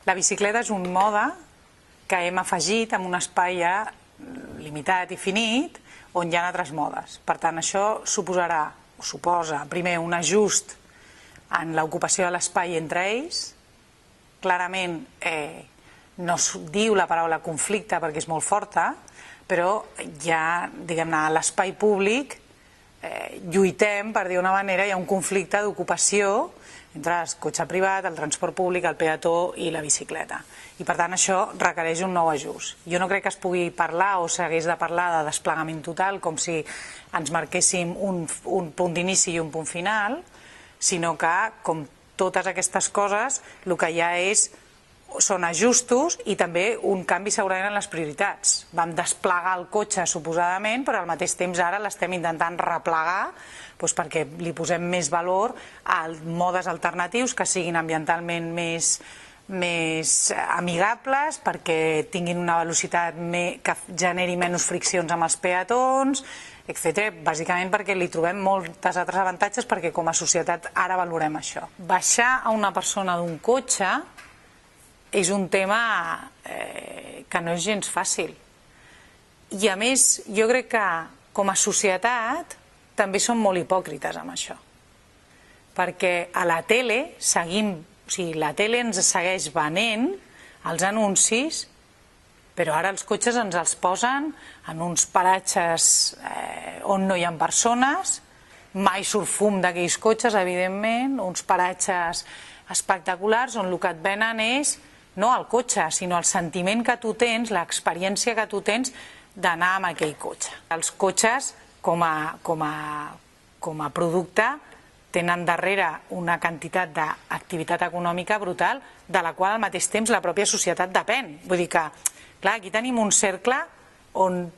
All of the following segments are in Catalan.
La bicicleta és un mode que hem afegit en un espai ja limitat i finit on hi ha altres modes. Per tant, això suposa primer un ajust en l'ocupació de l'espai entre ells. Clarament no es diu la paraula conflicte perquè és molt forta, però ja, diguem-ne, a l'espai públic lluitem, per dir una manera, hi ha un conflicte d'ocupació entre el cotxe privat, el transport públic, el peató i la bicicleta. I per tant això requereix un nou ajust. Jo no crec que es pugui parlar o s'hagués de parlar de desplegament total com si ens marquéssim un punt d'inici i un punt final, sinó que, com totes aquestes coses, el que hi ha són ajustos i també un canvi segurament en les prioritats. Vam desplegar el cotxe suposadament, però al mateix temps ara l'estem intentant replegar perquè li posem més valor a modes alternatius que siguin ambientalment més amigables, perquè tinguin una velocitat que generi menys friccions amb els peatons, etc. Bàsicament perquè li trobem moltes altres avantatges, perquè com a societat ara valorem això. Baixar a una persona d'un cotxe és un tema que no és gens fàcil. I a més, jo crec que com a societat també som molt hipòcrites amb això. Perquè a la tele la tele ens segueix venent els anuncis, però ara els cotxes ens els posen en uns paratges on no hi ha persones, mai surt fum d'aquells cotxes, evidentment, uns paratges espectaculars on el que et venen és no el cotxe, sinó el sentiment que tu tens, l'experiència que tu tens d'anar amb aquell cotxe. Els cotxes, com a producte, tenen darrere una quantitat d'activitat econòmica brutal, de la qual al mateix temps la pròpia societat depèn. Vull dir que, clar, aquí tenim un cercle on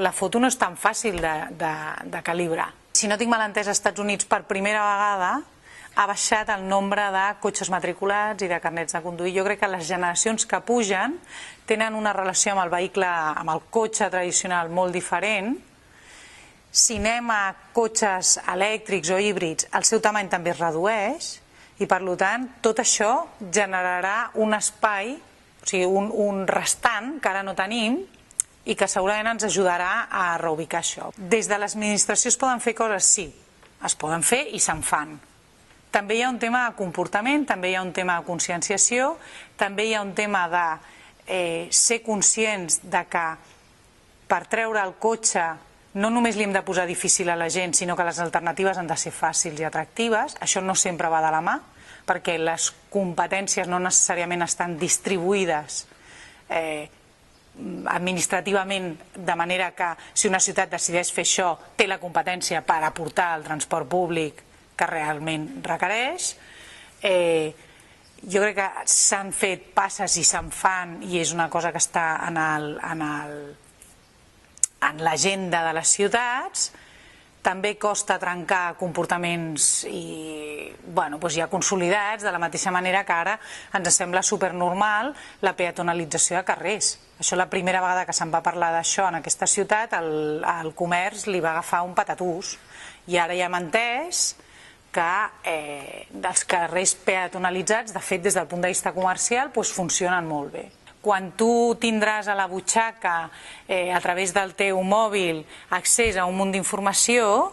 la foto no és tan fàcil de calibrar. Si no tinc mal entès, als Estats Units per primera vegada ha baixat el nombre de cotxes matriculats i de carnets de conduir. Jo crec que les generacions que pugen tenen una relació amb el vehicle, amb el cotxe tradicional molt diferent. Si anem a cotxes elèctrics o híbrids, el seu tamany també es redueix i, per tant, tot això generarà un espai, o sigui, un restant que ara no tenim i que segurament ens ajudarà a reubicar això. Des de l'administració es poden fer coses? Sí, es poden fer i se'n fan. També hi ha un tema de comportament, també hi ha un tema de conscienciació, també hi ha un tema de ser conscients de que per treure el cotxe no només li hem de posar difícil a la gent, sinó que les alternatives han de ser fàcils i atractives. Això no sempre va de la mà, perquè les competències no necessàriament estan distribuïdes administrativament, de manera que si una ciutat decideix fer això, té la competència per aportar el transport públic que realment requereix. Jo crec que s'han fet passes i se'n fan, i és una cosa que està en l'agenda de les ciutats. També costa trencar comportaments ja consolidats, de la mateixa manera que ara ens sembla supernormal la peatonalització de carrers. Això, la primera vegada que se'n va parlar d'això en aquesta ciutat, el comerç li va agafar un patatús, i ara ja hem entès que els carrers peatonalitzats, de fet, des del punt de vista comercial, funcionen molt bé. Quan tu tindràs a la butxaca, a través del teu mòbil, accés a un munt d'informació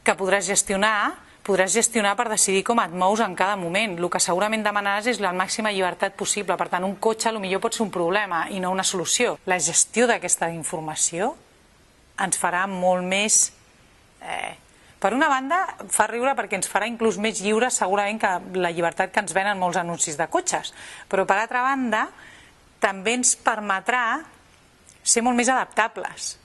que podràs gestionar per decidir com et mous en cada moment. El que segurament demanaràs és la màxima llibertat possible. Per tant, un cotxe potser pot ser un problema i no una solució. La gestió d'aquesta informació ens farà molt més... Per una banda, fa riure perquè ens farà inclús més lliures segurament que la llibertat que ens venen molts anuncis de cotxes. Però, per altra banda, també ens permetrà ser molt més adaptables.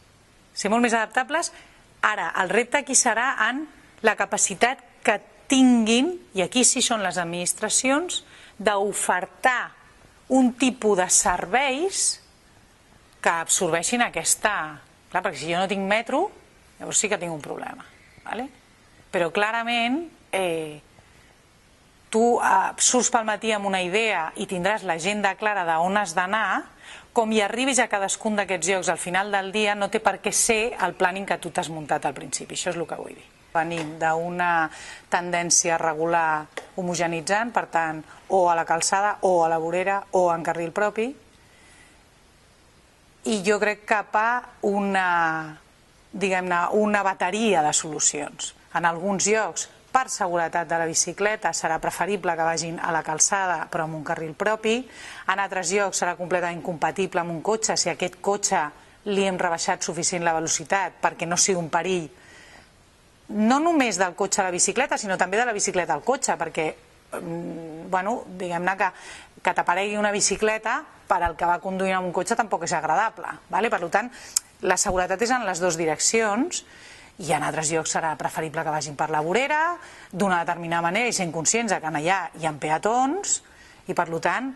Ara, el repte aquí serà en la capacitat que tinguin, i aquí sí són les administracions, d'ofertar un tipus de serveis que absorbeixin aquesta... Clar, perquè si jo no tinc metro, llavors sí que tinc un problema. Però clarament tu surts pel matí amb una idea i tindràs l'agenda clara d'on has d'anar, com hi arribis a cadascun d'aquests llocs al final del dia no té per què ser el planning que tu t'has muntat al principi. Això és el que vull dir. Venim d'una tendència regular homogenitzant, per tant, o a la calçada, o a la vorera, o en carril propi, i jo crec cap a una, diguem-ne, una bateria de solucions. En alguns llocs, per seguretat de la bicicleta, serà preferible que vagin a la calçada però amb un carril propi. En altres llocs serà completament incompatible amb un cotxe si aquest cotxe li hem rebaixat suficient la velocitat perquè no sigui un perill, no només del cotxe a la bicicleta, sinó també de la bicicleta al cotxe, perquè diguem-ne que t'aparegui una bicicleta per al que va conduint amb un cotxe tampoc és agradable. Per tant, la seguretat és en les dues direccions, i en altres llocs serà preferible que vagin per la vorera d'una determinada manera i sent conscients que allà hi ha peatons, i per tant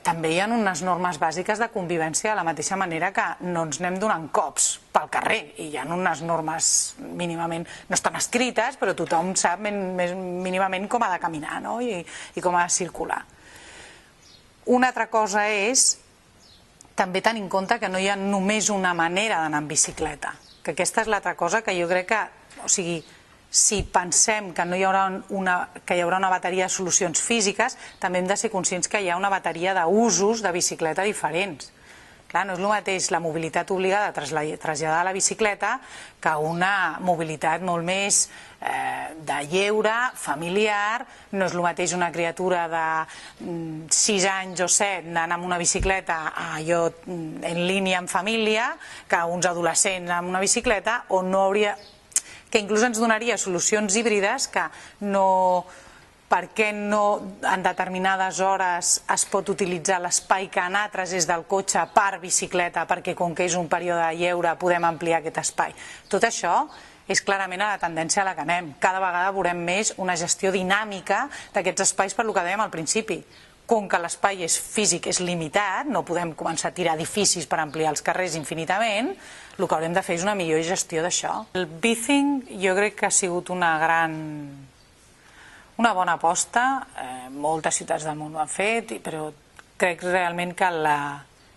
també hi ha unes normes bàsiques de convivència de la mateixa manera que no ens anem donant cops pel carrer, i hi ha unes normes mínimament, no estan escrites, però tothom sap mínimament com ha de caminar, no? I com ha de circular. Una altra cosa és també tenir en compte que no hi ha només una manera d'anar en bicicleta, que aquesta és l'altra cosa que jo crec que, o sigui, si pensem que hi haurà una bateria de solucions físiques, també hem de ser conscients que hi ha una bateria d'usos de bicicleta diferents. Clar, no és el mateix la mobilitat obligada a traslladar la bicicleta que una mobilitat molt més de lleure, familiar. No és el mateix una criatura de 6 anys o 7 anant amb una bicicleta en línia amb família que uns adolescents amb una bicicleta, on no hauria, que inclús ens donaria solucions híbrides que no, perquè no en determinades hores es pot utilitzar l'espai que en altres és del cotxe per bicicleta, perquè com que és un període de lleure podem ampliar aquest espai. Tot això és clarament a la tendència a la que anem. Cada vegada veurem més una gestió dinàmica d'aquests espais, per lo que dèiem al principi. Com que l'espai físic és limitat, no podem començar a tirar edificis per ampliar els carrers infinitament, el que haurem de fer és una millor gestió d'això. El bicing jo crec que ha sigut una bona aposta, moltes ciutats del món ho han fet, però crec realment que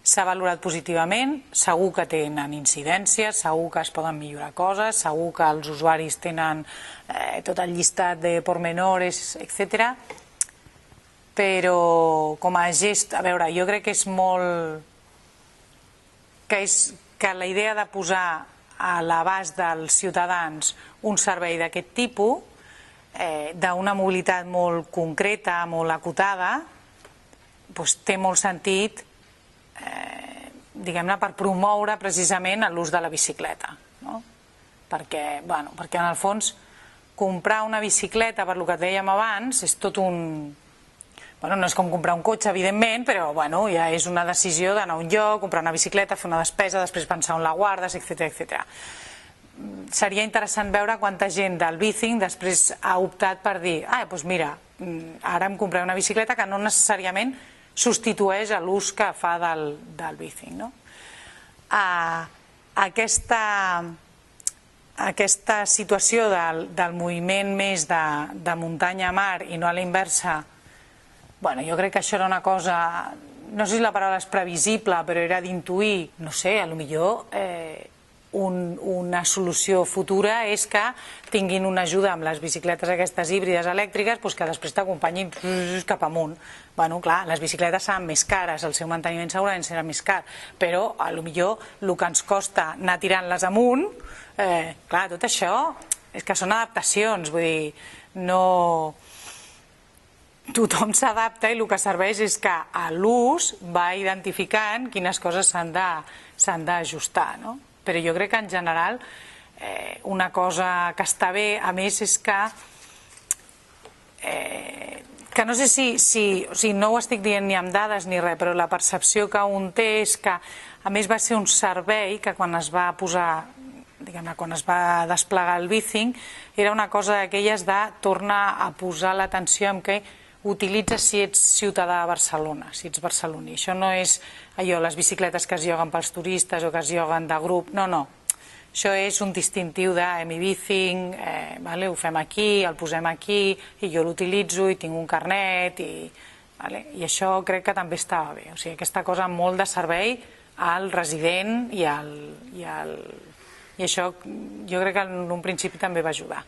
s'ha valorat positivament. Segur que tenen incidències, segur que es poden millorar coses, segur que els usuaris tenen tot el llistat de pormenores, etc. Però com a gest, a veure, jo crec que és molt, que la idea de posar a l'abast dels ciutadans un servei d'aquest tipus, d'una mobilitat molt concreta, molt acotada, té molt sentit, diguem-ne, per promoure precisament l'ús de la bicicleta. Perquè en el fons comprar una bicicleta, per el que dèiem abans, és tot un... no és com comprar un cotxe, evidentment, però ja és una decisió d'anar a un lloc, comprar una bicicleta, fer una despesa, després pensar on la guardes, etc. Seria interessant veure quanta gent del bicing després ha optat per dir doncs mira, ara em compraré una bicicleta, que no necessàriament substitueix l'ús que fa del bicing. Aquesta situació del moviment més de muntanya a mar i no a la inversa, jo crec que això era una cosa, no sé si la paraula és previsible, però era d'intuir, no sé, potser una solució futura és que tinguin una ajuda amb les bicicletes aquestes híbrides elèctriques que després t'acompanyin cap amunt. Clar, les bicicletes seran més cares, el seu manteniment segurament serà més car, però potser el que ens costa anar tirant-les amunt, clar, tot això és que són adaptacions, vull dir, no... Tothom s'adapta i el que serveix és que l'ús va identificant quines coses s'han d'ajustar, no? Però jo crec que en general una cosa que està bé, a més, és que no sé si no ho estic dient ni amb dades ni res, però la percepció que un té és que, a més, va ser un servei que quan es va posar, diguem-ne, quan es va desplegar el bicing, era una cosa d'aquelles de tornar a posar l'atenció en què utilitzes si ets ciutadà de Barcelona, si ets barceloní. Això no és les bicicletes que es lloguen pels turistes o que es lloguen de grup, no. Això és un distintiu de mi bicing, ho fem aquí, el posem aquí, i jo l'utilitzo i tinc un carnet, i això crec que també estava bé. O sigui, aquesta cosa amb molt de servei al resident i I això jo crec que en un principi també va ajudar.